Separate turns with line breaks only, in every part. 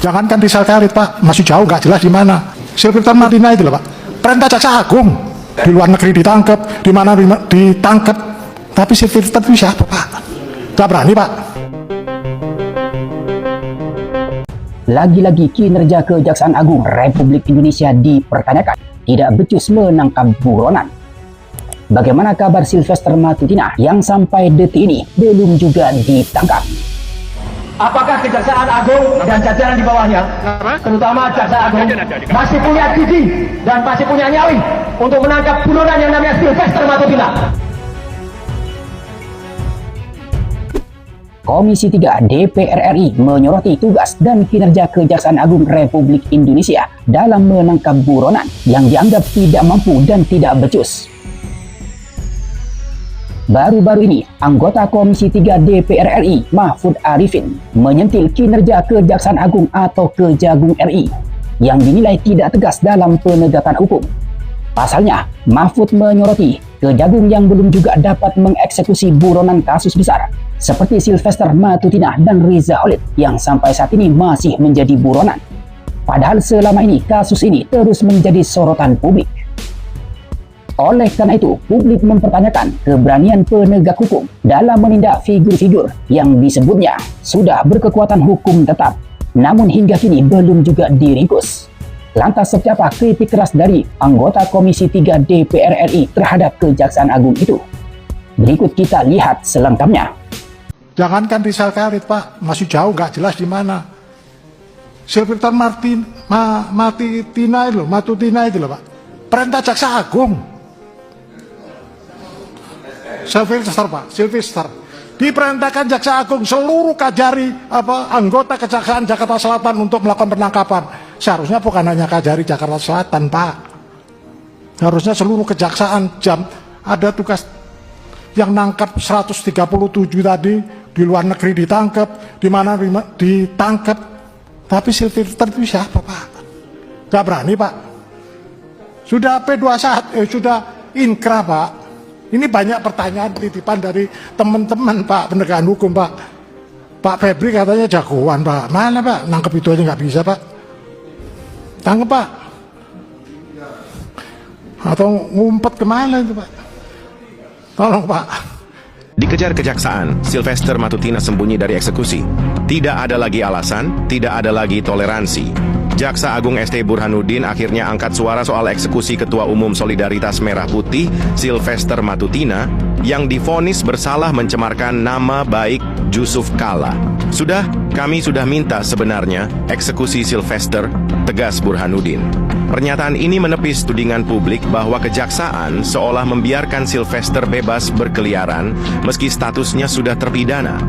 Jangankan di sel karet Pak, masih jauh nggak jelas di mana. Silverton Martina itu loh Pak, perintah jaksa agung, di luar negeri ditangkap, di mana ditangkap, tapi Silverton itu siapa Pak? Nggak berani Pak.
Lagi-lagi kinerja Kejaksaan Agung Republik Indonesia dipertanyakan, tidak becus menangkap buronan. Bagaimana kabar Sylvester Matutina yang sampai detik ini belum juga ditangkap?
Apakah Kejaksaan Agung dan jajaran di bawahnya, terutama Jaksa Agung, masih punya gigi dan masih punya nyali untuk menangkap buronan yang namanya Sylvester Matutina?
Komisi 3 DPR RI menyoroti tugas dan kinerja Kejaksaan Agung Republik Indonesia dalam menangkap buronan yang dianggap tidak mampu dan tidak becus. Baru-baru ini, anggota Komisi 3 DPR RI Mahfud Arifin menyentil kinerja Kejaksaan Agung atau Kejagung RI yang dinilai tidak tegas dalam penegakan hukum. Pasalnya, Mahfud menyoroti Kejagung yang belum juga dapat mengeksekusi buronan kasus besar seperti Sylvester Matutina dan Riza Khalid yang sampai saat ini masih menjadi buronan. Padahal selama ini kasus ini terus menjadi sorotan publik. Oleh karena itu, publik mempertanyakan keberanian penegak hukum dalam menindak figur-figur yang disebutnya sudah berkekuatan hukum tetap, namun hingga kini belum juga diringkus. Lantas seperti apa kritik keras dari anggota Komisi 3 DPR RI terhadap Kejaksaan Agung itu? Berikut kita lihat selengkapnya.
Jangankan di sel karet Pak, masih jauh nggak jelas di mana. Silverton Matutina itu loh Pak, perintah jaksa agung. Sylvester Pak, Sylvester diperintahkan jaksa agung seluruh kajari anggota Kejaksaan Jakarta Selatan untuk melakukan penangkapan. Seharusnya bukan hanya kajari Jakarta Selatan Pak, harusnya seluruh kejaksaan ada tugas yang nangkap 137 tadi, di luar negeri ditangkap, di mana ditangkap, tapi Sylvester itu siapa Pak? Gak berani Pak. Sudah P21, sudah inkrah Pak. Ini banyak pertanyaan titipan dari teman-teman Pak penegakan hukum Pak. Pak Febri katanya jagoan Pak. Mana Pak? Nangkep itu aja nggak bisa Pak. Tangkep Pak. Atau ngumpet kemana itu Pak? Tolong Pak.
Dikejar kejaksaan, Sylvester Matutina sembunyi dari eksekusi. Tidak ada lagi alasan, tidak ada lagi toleransi. Jaksa Agung ST Burhanuddin akhirnya angkat suara soal eksekusi Ketua Umum Solidaritas Merah Putih, Sylvester Matutina, yang divonis bersalah mencemarkan nama baik Yusuf Kala. Kami sudah minta sebenarnya eksekusi Sylvester, tegas Burhanuddin. Pernyataan ini menepis tudingan publik bahwa kejaksaan seolah membiarkan Sylvester bebas berkeliaran meski statusnya sudah terpidana.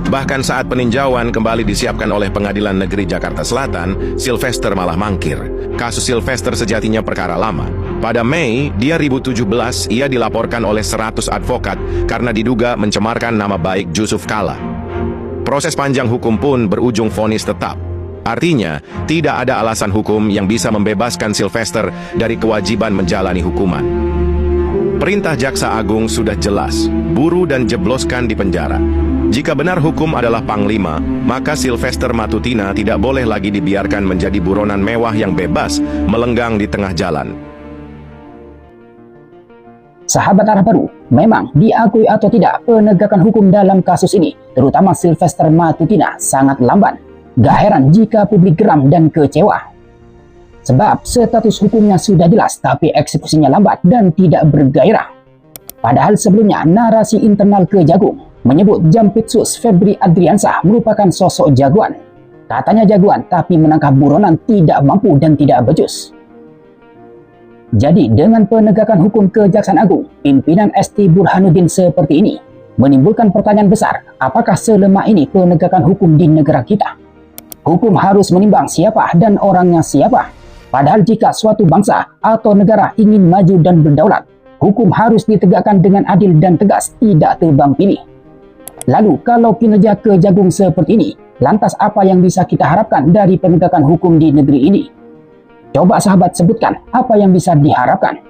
Bahkan saat peninjauan kembali disiapkan oleh Pengadilan Negeri Jakarta Selatan, Sylvester malah mangkir. Kasus Sylvester sejatinya perkara lama. Pada Mei 2017, ia dilaporkan oleh 100 advokat karena diduga mencemarkan nama baik Yusuf Kala. Proses panjang hukum pun berujung vonis tetap. Artinya, tidak ada alasan hukum yang bisa membebaskan Sylvester dari kewajiban menjalani hukuman. Perintah Jaksa Agung sudah jelas, buru dan jebloskan di penjara. Jika benar hukum adalah panglima, maka Sylvester Matutina tidak boleh lagi dibiarkan menjadi buronan mewah yang bebas melenggang di tengah jalan.
Sahabat Arah Baru, memang diakui atau tidak penegakan hukum dalam kasus ini, terutama Sylvester Matutina, sangat lamban. Gak heran jika publik geram dan kecewa. Sebab status hukumnya sudah jelas, tapi eksekusinya lambat dan tidak bergairah. Padahal sebelumnya narasi internal Kejagung menyebut Jampitsus Febri Adriansah merupakan sosok jagoan. Katanya jagoan, tapi menangkap buronan tidak mampu dan tidak becus. Jadi dengan penegakan hukum Kejaksaan Agung, pimpinan ST Burhanuddin seperti ini, menimbulkan pertanyaan besar, apakah selemah ini penegakan hukum di negara kita? Hukum harus menimbang siapa dan orangnya siapa. Padahal jika suatu bangsa atau negara ingin maju dan berdaulat, hukum harus ditegakkan dengan adil dan tegas, tidak tebang pilih. Lalu kalau kinerja Kejagung seperti ini, lantas apa yang bisa kita harapkan dari penegakan hukum di negeri ini? Coba sahabat sebutkan apa yang bisa diharapkan.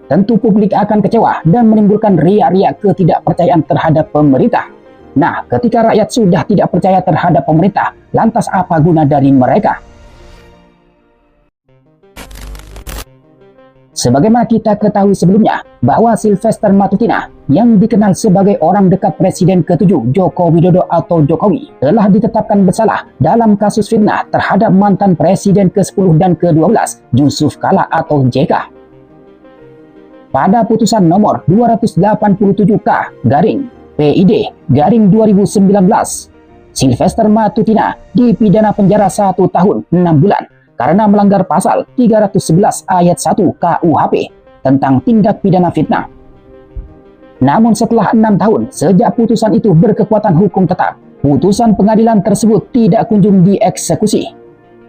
Tentu publik akan kecewa dan menimbulkan riak-riak ketidakpercayaan terhadap pemerintah. Nah, ketika rakyat sudah tidak percaya terhadap pemerintah, lantas apa guna dari mereka? Sebagaimana kita ketahui sebelumnya, bahwa Sylvester Matutina yang dikenal sebagai orang dekat Presiden ke-7 Joko Widodo atau Jokowi telah ditetapkan bersalah dalam kasus fitnah terhadap mantan Presiden ke-10 dan ke-12 Yusuf Kala atau JK. Pada putusan nomor 287K garing PID garing 2019, Sylvester Matutina dipidana penjara 1 tahun 6 bulan karena melanggar pasal 311 ayat 1 KUHP tentang tindak pidana fitnah. Namun setelah 6 tahun sejak putusan itu berkekuatan hukum tetap, putusan pengadilan tersebut tidak kunjung dieksekusi.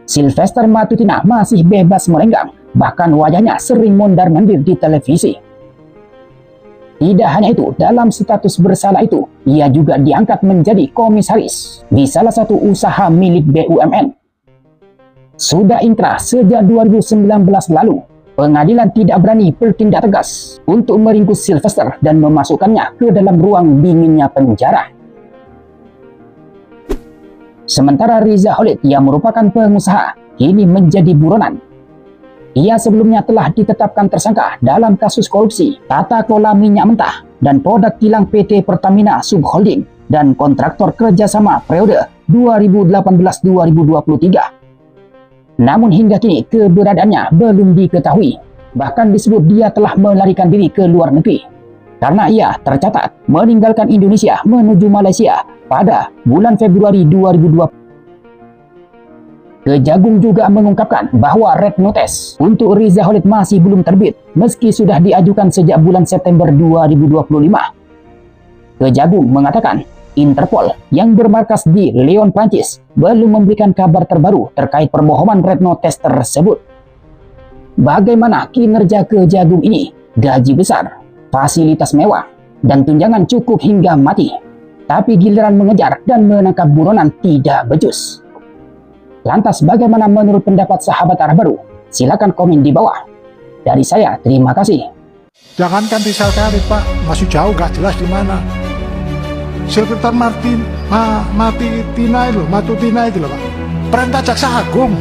Sylvester Matutina masih bebas merenggang, bahkan wajahnya sering mondar-mandir di televisi. Tidak hanya itu, dalam status bersalah itu, ia juga diangkat menjadi komisaris di salah satu usaha milik BUMN. Sudah inkrah sejak 2019 lalu, pengadilan tidak berani bertindak tegas untuk meringkus Sylvester dan memasukkannya ke dalam ruang dinginnya penjara. Sementara Riza Khalid yang merupakan pengusaha, kini menjadi buronan. Ia sebelumnya telah ditetapkan tersangka dalam kasus korupsi, tata kelola minyak mentah, dan produk kilang PT Pertamina Subholding dan kontraktor kerjasama periode 2018-2023. Namun hingga kini keberadaannya belum diketahui. Bahkan disebut dia telah melarikan diri ke luar negeri karena ia tercatat meninggalkan Indonesia menuju Malaysia pada bulan Februari 2020. Kejagung juga mengungkapkan bahwa red notice untuk Riza Khalid masih belum terbit meski sudah diajukan sejak bulan September 2025. Kejagung mengatakan Interpol yang bermarkas di Lyon, Prancis belum memberikan kabar terbaru terkait permohonan red notice tersebut. Bagaimana kinerja Kejagung ini? Gaji besar, fasilitas mewah, dan tunjangan cukup hingga mati. Tapi giliran mengejar dan menangkap buronan tidak becus. Lantas bagaimana menurut pendapat sahabat arah baru? Silakan komen di bawah. Dari saya, terima kasih.
Jangankan di sel karet, Pak, masih jauh, gak jelas di mana. Sylvester Matutina itu loh, Pak. Perintah Jaksa Agung.